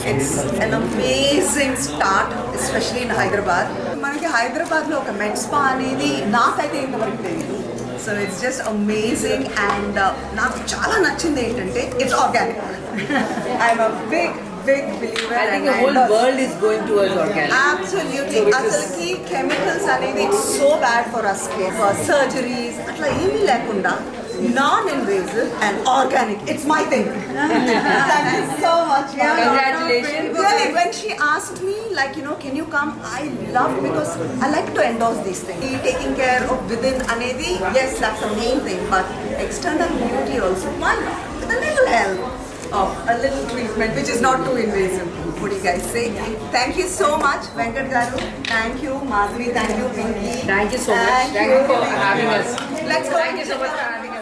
It's an amazing start, especially in Hyderabad. మనకి హైదరాబాద్ లో ఒక మెడ్ స్పా అనేది నాకైతే ఇంతవరకు తెలియదు. So it's just amazing and నాకు చాలా నచ్చింది ఏంటంటే it's organic. I'm a big believer. I think the whole world is going towards organic. Absolutely. అసలుకి కెమికల్స్ అనేది it's so bad for us for surgeries అట్లా ఏమీ లేకుండా non-invasive and organic. It's my thing. Thank you so much. Congratulations. Really, when she asked me, like, can you come? I love because I like to endorse these things. Taking care of within anedi, yes, that's the main thing. But external beauty also, why not? With a little help of a little treatment, which is not too invasive. What do you guys say? Thank you so much, Venkat Garu. Thank you, Madhvi. Thank you, Pinky. Thank you so much. Thank you for having us. Let's go. Thank you so much for having us.